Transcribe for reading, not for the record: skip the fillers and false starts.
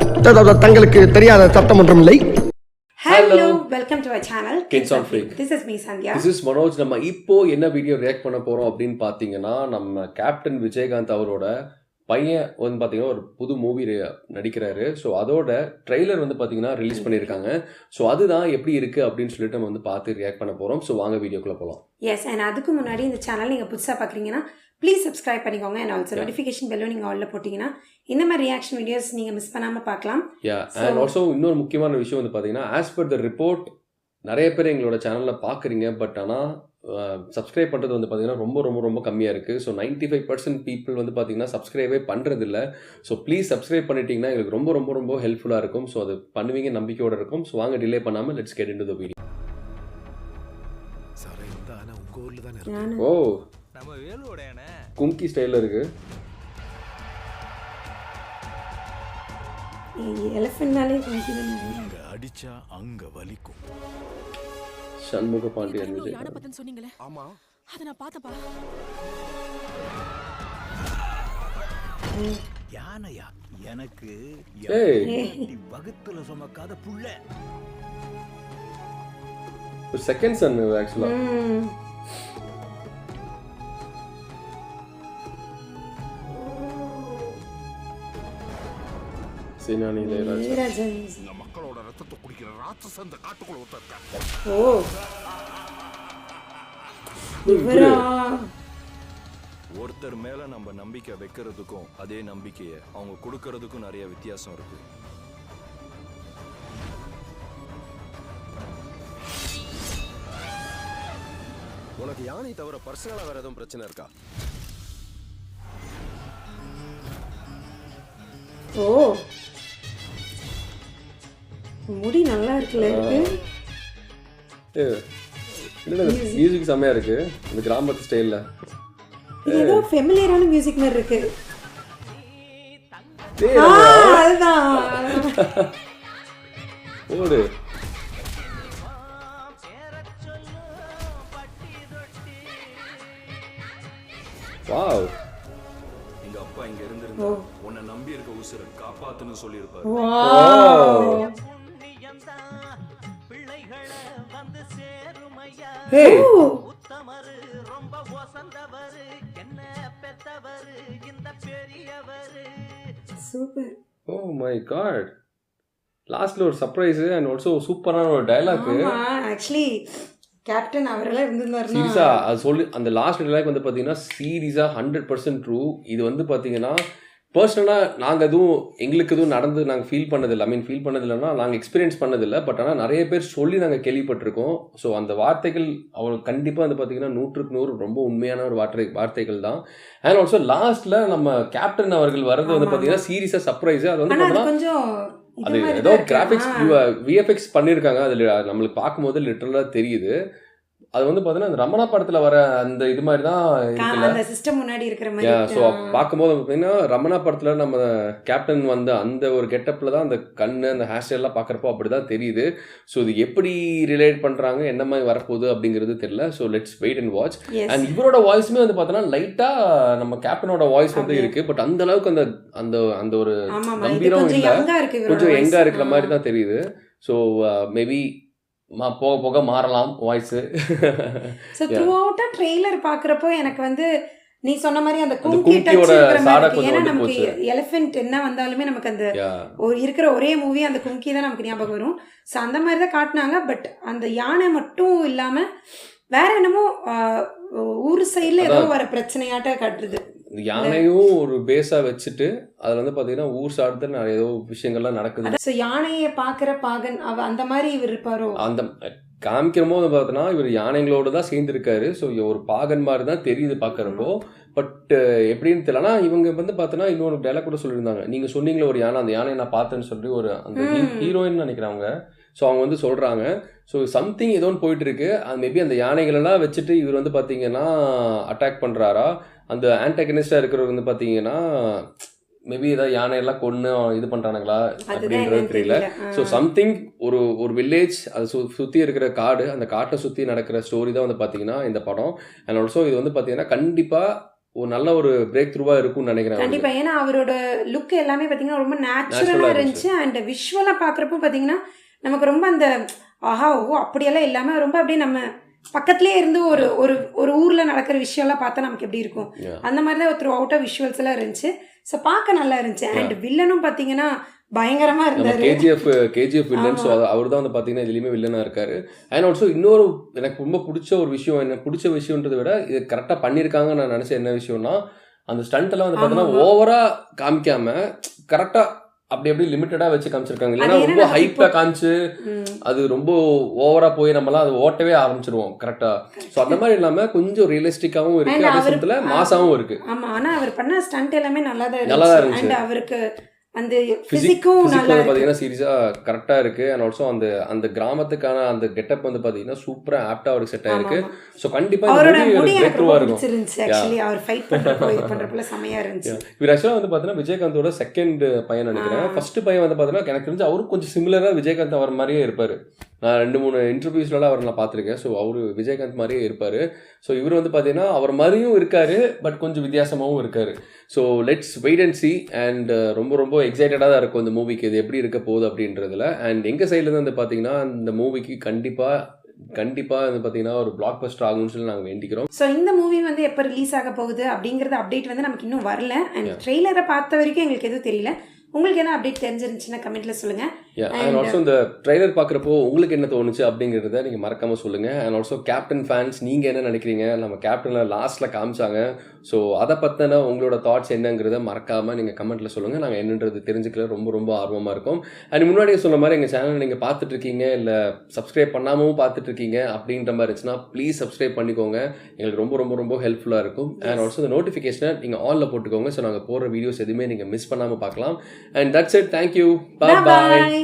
தங்களுக்கு தெரியாத சட்டம் ஒன்றும் இல்லை. Hello, welcome to our channel Kids on Flick. This is me Sandhya. This is Manoj. நம்ம இப்போ என்ன வீடியோ ரியாக்ட் பண்ண போறோம் அப்படின்னு பாத்தீங்கன்னா, நம்ம கேப்டன் விஜயகாந்த் அவரோட பையன் வந்து பாத்தீங்கன்னா ஒரு புது மூவி நடிக்கிறாரு. ஸோ அதோட ட்ரெய்லர் வந்து பாத்தீங்கன்னா ரிலீஸ் பண்ணியிருக்காங்க. ஸோ அதுதான் எப்படி இருக்கு அப்படின்னு சொல்லிட்டு நம்ம வந்து பார்த்து ரியாக்ட் பண்ண போறோம். ஸோ வாங்க வீடியோக்குள்ள போகலாம். எஸ், அண்ட் அதுக்கு முன்னாடி இந்த சேனல் நீங்கள் புதுசாக பார்க்குறீங்கன்னா ப்ளீஸ் சப்ஸ்கிரைப் பண்ணிக்கோங்க. அண்ட் ஆல்சோ நோட்டிஃபிகேஷன் பெல்லும் நீங்கள் ஆல்ல போட்டிங்கன்னா இந்த மாதிரி ரியாக்ஷன் வீடியோஸ் நீங்கள் மிஸ் பண்ணாமல் பார்க்கலாம். அண்ட் ஆல்சோ இன்னொரு முக்கியமான விஷயம் வந்து பார்த்தீங்கன்னா, ஆஸ் பர் த ரிப்போர்ட் நிறைய பேர் எங்களோட சேனலில் பார்க்குறீங்க. பட் ஆனால் சப்ஸ்கிரைப் பண்ணுறது வந்து பார்த்தீங்கன்னா ரொம்ப ரொம்ப ரொம்ப கம்மியாக இருக்குது. ஸோ 95% பீப்புள் வந்து பார்த்தீங்கன்னா சப்ஸ்கிரைபே பண்ணுறதில்ல. ஸோ ப்ளீஸ் சப்ஸ்கிரைப் பண்ணிட்டீங்கன்னா எங்களுக்கு ரொம்ப ரொம்ப ரொம்ப ஹெல்ப்ஃபுல்லாக இருக்கும். ஸோ அது பண்ணுவீங்க நம்பிக்கையோடு இருக்கும். ஸோ வாங்க டிலே பண்ணாமல் let's get into the video. Oh, Kumki ஸ்டைலில் இருக்கு. எலிஃபென்ட்னாலே அடிச்சா அங்க வலிக்கும். சண்முக பாண்டியன் விஜய். சொன்னீங்களே, ஆமா அத நான் பார்த்தப்பா. யானையா எனக்கு வகுத்துல சுமக்காத புள்ள. ஒரு செகண்ட் சன் ஆக்சுவலா. சீனானி இளையராஜா. இந்த மக்களோட ரத்தத்தை குடிக்கிற ராட்சச அந்த காட்டுக்குள்ள ஒருத்தர். ஓ, ஒருத்தர் மேல நம்ம நம்பிக்கை வைக்கிறதுக்கும் அதே நம்பிக்கையை அவங்க கொடுக்கறதுக்கும் நிறைய வித்தியாசம் இருக்கு. உனக்கு யானை தவிர பர்சனலா வேற எதுவும் பிரச்சனை இருக்கா? ஓ, முடி நல்லா இருக்குல்ல. மியூசிக் செம்மையா இருக்கு இந்த கிராமத்து ஸ்டைல்ல. ஏதோ ஃபெமிலியரான மியூசிக் மாதிரி இருக்கு. அதுதான் ஓடு. வாவ், எங்க அப்பா இங்க இருந்திருந்தா உன்னை நம்பி இருக்க உசுரை காப்பாத்துன்னு சொல்லியிருப்பாரு. சூப்பர். ஓ மை காட், லாஸ்ட்ல ஒரு சர்ப்ரைஸ் அண்ட் ஆல்சோ சூப்பரான ஒரு டயலாக். ஆக்சுவலி கேப்டன் அவரெல்லாம் இருந்திருந்தாருன்னா சீரியஸா அது சொல்லி அந்த லாஸ்ட் டயலாக் வந்து பார்த்தீங்கன்னா சீரியஸா 100% ட்ரூ. இது வந்து பார்த்தீங்கன்னா பர்சனலாக நாங்கள் எங்களுக்கு எதுவும் நடந்து நாங்கள் ஃபீல் பண்ணதில்லை. ஃபீல் பண்ணதில்லைன்னா நாங்கள் எக்ஸ்பீரியன்ஸ் பண்ணதில்லை. பட் ஆனால் நிறைய பேர் சொல்லி நாங்கள் கேள்விப்பட்டிருக்கோம். ஸோ அந்த வார்த்தைகள் அவங்களுக்கு கண்டிப்பாக வந்து பார்த்தீங்கன்னா 100க்கு 100 ரொம்ப உண்மையான ஒரு வார்த்தைகள் தான். அண்ட் ஆல்சோ லாஸ்ட்ல நம்ம கேப்டன் அவர்கள் வர்றது வந்து பார்த்தீங்கன்னா சீரியஸாக சர்ப்ரைஸ். அது வந்து பார்த்தீங்கன்னா அது ஏதோ கிராஃபிக்ஸ் விஎஃப்எக்ஸ் பண்ணியிருக்காங்க. அதில் நம்மளுக்கு பார்க்கும்போது லிட்டரலாக தெரியுது. அது வந்து பார்த்தீங்கன்னா அந்த ரமணா படத்தில் வர அந்த இது மாதிரி தான் இருக்குல்ல. ஸோ பார்க்கும்போது பார்த்தீங்கன்னா ரமணா படத்தில் நம்ம கேப்டன் வந்து அந்த ஒரு கெட்டப்பில் தான் அந்த கண்ணு அந்த ஹேர் ஸ்டைல்லாம் பார்க்குறப்போ அப்படி தான் தெரியுது. ஸோ இது எப்படி ரிலேட் பண்ணுறாங்க, என்ன மாதிரி வரப்போகுது அப்படிங்கிறது தெரியல. So let's wait and watch. And இவரோட வாய்ஸுமே வந்து பார்த்தோன்னா லைட்டாக நம்ம கேப்டனோட வாய்ஸ் வந்து இருக்குது. பட் அந்த அளவுக்கு அந்த அந்த அந்த ஒரு கம்பீரம் இல்லை, கொஞ்சம் எங்கா இருக்கிற மாதிரி தான் தெரியுது. ஸோ மேபி போக போக மாறலாம் voice. So through out trailer பாக்குறப்போ எனக்கு வந்து நீ சொன்ன மாதிரி அந்த கும்கி டச் இருக்கிற மாதிரி. ஏன்னா நமக்கு எலிஃபென்ட் என்ன வந்தாலுமே நமக்கு அந்த இருக்கிற ஒரே மூவி அந்த கும்கி தான் நமக்கு ஞாபகம் வரும். ஸோ அந்த மாதிரி தான் காட்டினாங்க. பட் அந்த யானை மட்டும் இல்லாம வேற என்னமோ ஊர் சைட்ல ஏதோ வர பிரச்சனையாட்ட காட்டுறது. யானையும் ஒரு பேஸா வச்சுட்டு அதுல வந்து பாத்தீங்கன்னா ஊர் சார்ந்த நிறைய ஏதோ விஷயங்கள்லாம் நடக்குது. ஸோ யானையை பாக்குற பாகன் அந்த மாதிரி இவர் இருப்பாரோ அந்த காமிக்கிற போது பார்த்தோன்னா இவர் யானைகளோடு தான் சேர்ந்துருக்காரு. ஸோ ஒரு பாகன் மாதிரி தான் தெரியுது பார்க்குறப்போ. பட் எப்படின்னு தெரியலனா இவங்க வந்து பார்த்தோன்னா இன்னொரு டைலாக் கூட சொல்லியிருந்தாங்க. நீங்கள் சொன்னீங்களே ஒரு யானை, அந்த யானையை நான் பார்த்தேன்னு சொல்லி ஒரு அந்த ஹீரோயின் நினைக்கிறாங்க. ஸோ அவங்க வந்து சொல்கிறாங்க. ஸோ சம்திங் ஏதோ ஒன்று போயிட்டு இருக்கு. அது மேபி அந்த யானைகளெல்லாம் வச்சுட்டு இவர் வந்து பார்த்தீங்கன்னா அட்டாக் பண்ணுறாரா. அந்த ஆன்டகனிஸ்டாக இருக்கிறவர் வந்து பார்த்தீங்கன்னா மேபி ஏதாவது யானையெல்லாம் கொன்று இது பண்ணுறானுங்களா அப்படின்றது தெரியல. ஸோ சம்திங் ஒரு வில்லேஜ் அது சுற்றி இருக்கிற காடு, அந்த காட்டை சுற்றி நடக்கிற ஸ்டோரி தான் வந்து பார்த்தீங்கன்னா இந்த படம். அண்ட் ஆல்சோ இது வந்து பார்த்தீங்கன்னா கண்டிப்பாக ஒரு நல்ல ஒரு பிரேக் த்ரூவாக இருக்கும்னு நினைக்கிறேன். கண்டிப்பா. ஏன்னா அவரோட லுக் எல்லாமே பார்த்தீங்கன்னா ரொம்ப நேச்சுரலாக இருந்துச்சு. அண்ட் விஷுவலாக பார்க்குறப்போ பார்த்தீங்கன்னா நமக்கு ரொம்ப அந்த ஆஹா ஓ அப்படியெல்லாம் இல்லாமல் ரொம்ப அப்படியே நம்ம பக்கத்துலேயே இருந்து ஒரு ஒரு ஒரு ஊரில் நடக்கிற விஷயம்லாம் பார்த்தா நமக்கு எப்படி இருக்கும் அந்த மாதிரி தான் த்ரூ அவுட்டாக விஷுவல்ஸ் எல்லாம் இருந்துச்சு. ஸோ பார்க்க நல்லா இருந்துச்சு. அண்ட் வில்லனும் பார்த்தீங்கன்னா பயங்கரமாக இருந்தார். KGF villain. ஸோ அவர் தான் வந்து பார்த்தீங்கன்னா இதுலேயுமே வில்லனாக இருக்காரு. அண்ட் ஆல்சோ இன்னொரு எனக்கு ரொம்ப பிடிச்ச ஒரு விஷயம், எனக்கு பிடிச்ச விஷயன்றதை விட இது கரெக்டாக பண்ணியிருக்காங்கன்னு நான் நினச்ச என்ன விஷயம்னா, அந்த ஸ்டண்ட் எல்லாம் வந்து பார்த்தீங்கன்னா ஓவராக காமிக்காம கரெக்டாக அப்படி எப்படி லிமிட்டடாக வச்சு காமிச்சிருக்காங்க. இல்லைன்னா ரொம்ப ஹைப்பாக காமிச்சு அது ரொம்ப ஓவராக போய் நம்மளாம் அது ஓட்டவே ஆரம்பிச்சிருவோம் கரெக்டாக. ஸோ அந்த மாதிரி இல்லாமல் கொஞ்சம் ரியலிஸ்டிக்காகவும் இருக்குது, அதே சமயத்தில் மாசாவும் இருக்குது. ஆமாம். ஆனால் அவர் பண்ண ஸ்டண்ட் எல்லாமே நல்லா தான் இருந்துச்சு. அண்ட் அவருக்கு அந்த ஃபிசிக்கும் நல்லா பார்த்தீங்கன்னா சீரியஸாக கரெக்டாக இருக்குது. அண்ட் ஆல்சோ அந்த கிராமத்துக்கான அந்த கெட்டப் வந்து பார்த்தீங்கன்னா சூப்பராக ஆப்டாக அவருக்கு செட் ஆயிருக்கு. ஸோ கண்டிப்பாக அவரோட முடி எனக்கு ரொம்ப பிடிச்சிருந்துச்சு. ஆக்சுவலி அவர் ஃபைட் பண்ணுறப்போ இது பண்ணுறப்பல செமையாக இருந்துச்சு. இவர் ஆக்சுவலாக வந்து பார்த்தீங்கன்னா விஜயகாந்தோட செகண்ட் பையன் நினைக்கிறேன். ஃபர்ஸ்ட் பையன் வந்து பார்த்தீங்கன்னா எனக்கு தெரிஞ்சு அவரும் கொஞ்சம் சிமிலராக விஜயகாந்த் அவர் மாதிரியே இருப்பார். நான் 2-3 இன்டர்வியூஸ்லாம் அவர் நான் பார்த்துருக்கேன். ஸோ அவர் விஜயகாந்த் மாதிரியே இருப்பார். ஸோ இவர் வந்து பார்த்தீங்கன்னா அவர் மாதிரியும் இருக்கார், பட் கொஞ்சம் வித்தியாசமாகவும் இருக்கார். So let's wait and see. And ரொம்ப ரொம்ப எக்ஸைட்டடாக தான் இருக்கும் இந்த மூவிக்கு, இது எப்படி இருக்க போகுது அப்படின்றதுல. அண்ட் எங்கள் சைட்லேருந்து வந்து பார்த்தீங்கன்னா இந்த மூவிக்கு கண்டிப்பாக வந்து பார்த்தீங்கன்னா ஒரு பிளாக் பஸ்டர் ஆகும்னு சொல்லி நாங்கள் வேண்டிக்கிறோம். ஸோ இந்த மூவி வந்து எப்போ ரிலீஸ் ஆக போகுது அப்படிங்கிறது அப்டேட் வந்து நமக்கு இன்னும் வரல. அண்ட் ட்ரெய்லரை பார்த்த வரைக்கும் எங்களுக்கு எதுவும் தெரியல. உங்களுக்கு என்ன அப்டேட் தெரிஞ்சிருந்துச்சுன்னா கமெண்ட்ல சொல்லுங்க. அண்ட் ஆல்சோ இந்த ட்ரெய்லர் பார்க்குறப்போ உங்களுக்கு என்ன தோணுச்சு அப்படிங்கிறத நீங்கள் மறக்காமல் சொல்லுங்கள். அண்ட் ஆல்சோ கேப்டன் ஃபேன்ஸ் நீங்கள் என்ன நினைக்கிறீங்க, நம்ம கேப்டனில் லாஸ்ட்டில் காமிச்சாங்க, ஸோ அதை பற்றின உங்களோட தாட்ஸ் என்னங்கிறத மறக்காமல் நீங்கள் கமெண்ட்டில் சொல்லுங்கள். நாங்கள் என்னன்றது தெரிஞ்சுக்கல ரொம்ப ரொம்ப ஆர்வமாக இருக்கும். அண்ட் முன்னாடியே சொன்ன மாதிரி எங்கள் சேனல் நீங்கள் பார்த்துட்ருக்கீங்க இல்லை சப்ஸ்கிரைப் பண்ணாமவும் பார்த்துட்ருக்கீங்க அப்படின்ற மாதிரி இருந்துச்சுன்னா ப்ளீஸ் சப்ஸ்கிரைப் பண்ணிக்கோங்க. எங்களுக்கு ரொம்ப ரொம்ப ரொம்ப ஹெல்ப்ஃபுல்லாக இருக்கும். அண்ட் ஆல்சோ இந்த நோட்டிஃபிகேஷனை நீங்கள் ஆலில் போட்டுக்கோங்க. ஸோ நாங்கள் போடுற வீடியோஸ் எதுவுமே நீங்கள் மிஸ் பண்ணாமல் பார்க்கலாம். And that's it. Thank you. Bye bye.